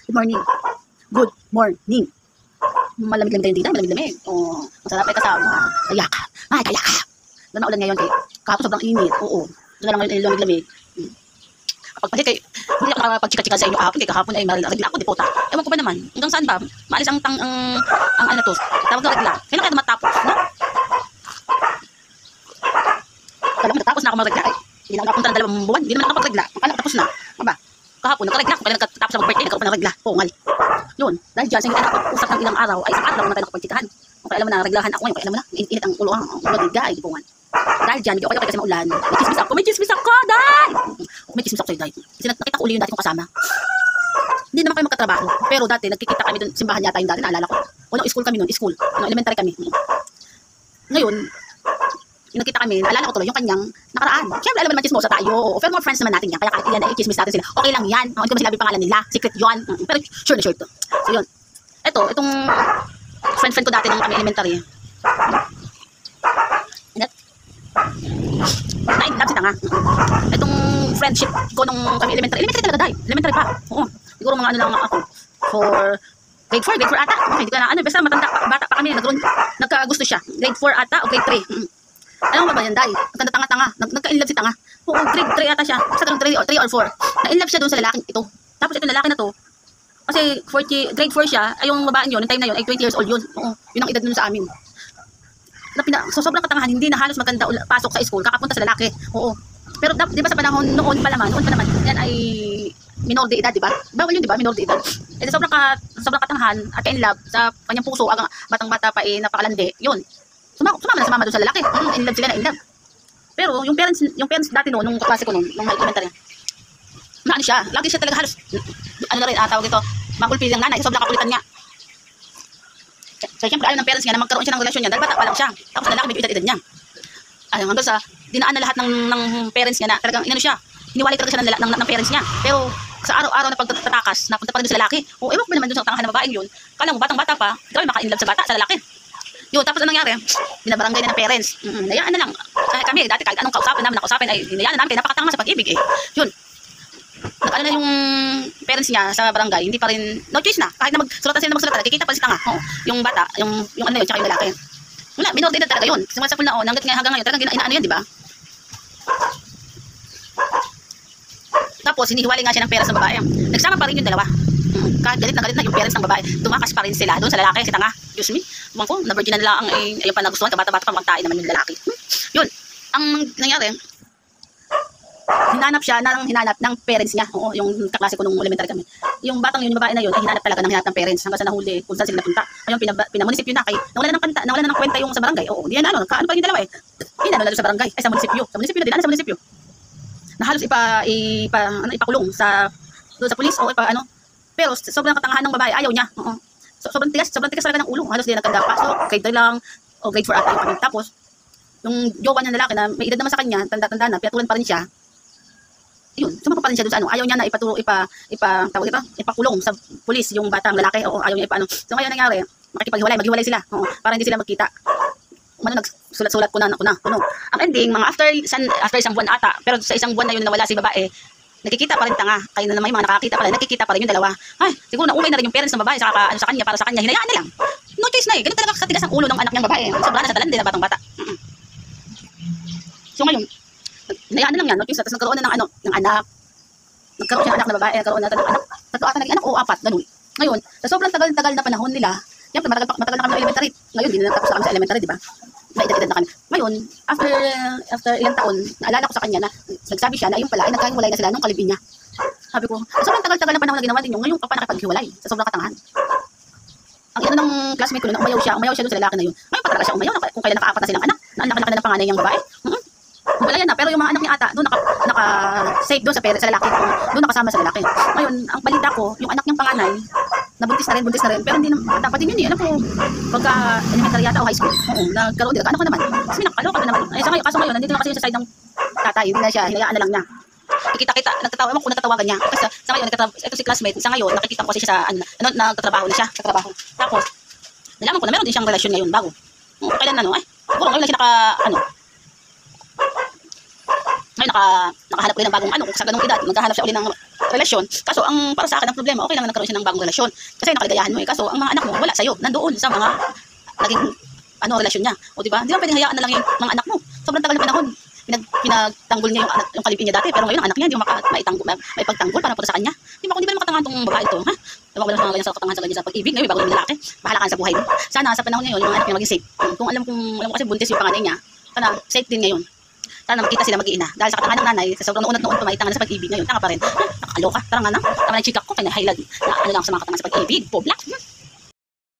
Good morning. Good morning. Malamig-lamig kayo dito, malamig-lamig. Oh, masarap ay kasama. Kaya ka. Ay, kaya ka. Doon na ulan ngayon eh. Kahapon sobrang init. Oo. Doon na lang ngayon lamig-lamig. Kapag kay hindi ako nakapagchika-chika sa inyo kahapon, kay kahapon ay marigla ako, di puta. Ewan ko ba naman, hanggang saan ba? Maalis ang ano to, tawag na regla. Kailan kaya matapos, no? Alam mo, natapos na ako marigla eh. Hindi na ako napunta ng 2 buwan, hindi naman ako magregla. Akala ko tapos na. Aba, kahapon nagkaregla ako, kaya nagkatapos ako birthday, nagkaroon ng regla. Pungal. Yun, dahil dyan, sa hindi tayo nakapag-usap ng ilang araw, ay isang araw na tayo nakapagchikahan. Kaya alam mo na, reglahan ako ngayon, kaya alam mo na, init ang ulo, ang regla ay pungal. Dahil dyan, hindi okay kasi maulan. May chismis ako, dahil! May chismis ako sa'yo, dahil. Kasi nakita ko uli yung dati kong kasama. Hindi naman kayo magkatrabaho. Pero dati, nagkikita kami doon, simbahan yata yung dati, naalala ko. Unang school kami noon, school. Elementary kami. Ngayon, yung nakita kami, naalala ko tuloy, yung kanyang nakaraan. Siyempre, alam naman chismosa tayo. Pero more friends naman natin yan. Kaya kahit yan, ay chismis natin sila. Okay lang yan. Hindi ko sinabi pangalan nila. Secret yun. Pero sure na sure to. So yun. Itong friend ko dati nung kami elementary. Na-inlove si tanga. Itong friendship ko nung kami elementary talaga dahil. Elementary pa. Oo. Siguro mga ano lang ako. For grade 4 ata. Okay, hindi ko na ano. Basta matanda, bata pa kami. Nagkagusto siya. Grade 4 ata o grade 3. Alam mo ba yan, dahil? Tanga-tanga. Nagka-inlove si tanga. Oo, grade 3 ata siya. Basta 3 or 4. Na-inlove siya doon sa lalaking ito. Tapos itong lalaki na to, kasi grade 4 siya, ay yung babae yun, yung time na yun, ay 20 years old yun. Oo, yun ang edad nun sa amin. So sobrang katangahan, hindi na halos maganda pasok sa school, kakapunta sa lalaki. Oo. Pero di ba sa panahon noon pa naman, yan ay minor de edad, di ba? Bawal yun, di ba? Minor de edad. Eh sobrang katangahan at in-love sa kanyang puso, ang batang-bata pa eh napakalandi. Yun. Sumama na sa mama doon sa lalaki. In-love sila na in-love. Pero yung parents dati noon, nung kaklase ko noon, nung may elementary, ano siya, lagi siya talaga halos, ano na rin, tawag ito, makulpi lang nanay, sobrang kakulitan niya. So, siyempre, ayaw ng parents niya na magkaroon siya ng relasyon niya, dahil bata pa lang siya. Tapos lalaki, medyo edad niya. Ayun, hanggang sa, dinaan na lahat ng parents niya na, talagang, inano siya, hiniwalay talaga siya ng parents niya. Pero, sa araw-araw na pagtatakas, napunta pa rin sa lalaki. O, ewan ko naman dun sa tangahan na babaeng yun. Kala mo, batang-bata pa, grabe maka-inlove sa lalaki. Yun, tapos anong nangyari? Binabarangay na ng parents. Hayaan na lang. Kami, dati kahit anong kausapin namin, ay hinayaan na namin, kaya napakatanga sa pag-ibig eh. Yun. Nag-ano na yung parents niya sa barangay, hindi pa rin, no choice na. Kahit na magsulatan sila na magsulatan, nakikita pa rin si tanga. Oo, yung bata, yung ano yun, tsaka yung lalaki. Wala, minor de edad talaga yun. Kasi sa pulnaon, hanggang ngayon, talagang inaano yun, di ba? Tapos, hinihiwalay nga siya ng parents ng babae. Nagsama pa rin yung dalawa. Kahit galit na yung parents ng babae, tumakas pa rin sila doon sa lalaki, si tanga. Diyos me, umang ko, na-virgin na nila ang ayun pa nagustuhan, kabata-bata pa magtain naman yung lalaki. Yun, ang nangyari, hinanap ng parents niya. Oo, yung kaklase ko nung elementary kami. Yung batang yun, yung babae na yun, ay hinanap ng parents hanggang sa nahuli kung saan sila napunta. Ayun, pinamunisipyo na kay, nawala na ng kwenta yung sa barangay. Oo, di yan ano pa yung dalawa eh. Hinanap na sa barangay, ay sa munisipyo. Sa munisipyo na din, sa munisipyo. Na halos ipakulong doon sa pulis o pero sobrang katangahan ng babae, ayaw niya. Oo. Sobrang tigas talaga ng ulo. Halos di nagkadapa. So, grade 3 lang o grade 4 ata yung kami. Tapos, yung jowa niya lalaki na may edad naman sa kanya, tanda-tanda na, pinatulan pa rin siya. Yun, sumapa pa rin siya doon sa ayaw niya na ipakulong sa pulis yung batang lalaki. Oo, ayaw niya So, ngayon nangyari, maghiwalay sila. Oo, para hindi sila magkita. Nagsulat-sulat ko na. Ang ending, mga after isang buwan ata, pero sa isang buwan na yun nawala si babae, nakikita pa rin tanga. Kaya na naman yung mga nakakita pa rin, nakikita pa rin yung dalawa. Ay, siguro naumay na rin yung parents ng babae sa kanya, para sa kanya, hinayaan na lang. No choice na eh. Ganun talaga katigas ang ulo ng anak niyang babae. Sobrang na sa talandi na batang-bata. So ngayon, hinayaan na lang yan. No choice na. Tapos nagkaroon na ng anak. Nagkaroon siya ng anak na babae. Nagkaroon na ng anak. Tatlo ata naging anak o 4. Ganun. Ngayon, sa sobrang tagal na panahon nila, yan, matagal na kami sa elementary. Ngayon, hindi na tapos na kami sa elementary, di ba? May edad na kami. Ngayon, after ilang taon, naalala ko sa kanya na nagsabi siya na yung pala ay nagkahiwalay na sila nung kalibin niya. Sabi ko, sobrang tagal na panahon na ginawa din yung ngayon pa nakipaghiwalay sa sobrang katangahan. Ang ina ng classmate ko na umayaw siya doon sa lalaki na yun. Ngayon pa talaga siya umayaw kung kailan nakaapat na silang anak, na ang laki na ng panganay niyang babae. Wala yan na, pero yung mga anak niya ata, doon naka-save doon sa lalaki. Doon nakasama sa lalaki. Ngayon, ang balita ko, yung anak niyang panganay, buntis na rin, pero hindi na, dapat din yun eh. Alam ko, pagka elementary yata o high school, oo, nagkaroon din, anak ko naman. Kasi nakakaloka na naman. Kaso ngayon, nandito na kasi sa side ng tatay, hindi na siya, hinayaan na lang niya. Nakikita, nagtatawa, ewan ko natatawagan niya. Kasi sa ngayon, ito si classmate, sa ngayon, nakikita ko kasi siya sa, nagtatrabaho na siya, sa trabaho. Tapos, nalaman ko na meron din siyang relasyon ngayon, bago. Kailan siguro ngayon lang siya Ngayon, nakahanap ulit ng bagong ano, kung sa ganung edad, maghahanap siya ulit ng relasyon. Kaso, ang para sa akin, ang problema, okay lang na nagkaroon siya ng bagong relasyon. Kasi nakaligayahan mo eh. Kaso, ang mga anak mo, wala sa'yo. Nandoon sa mga naging relasyon niya. O diba? Hindi lang pwedeng hayaan na lang yung mga anak mo. Sobrang tagal na panahon. Pinagtanggol niya yung kalipin niya dati, pero ngayon ang anak niya hindi mo maipagtanggol para po sa kanya. Di ba kung di ba makatangahan tong babae ito, ha? Ewan ko lang sa mga ganyan sa katangahan sa ganyan sa pag-ibig, ngayon bago yung lalaki, bahala ka sa buhay mo. Sana sa panahon ngayon, yung mga anak niya maging safe. Kung alam ko kasi buntis yung panganay niya, sana safe din ngayon. Sana makita sila mag-iina. Dahil sa katangahan ng nanay, sa sobrang noon pa maitangan sa pag-ibig ngayon, tanga pa rin. Nakakaloka, tara nga na, tama na yung chika ko, kaya highlight na ano lang sa mga katangahan sa pag-ibig, pobla.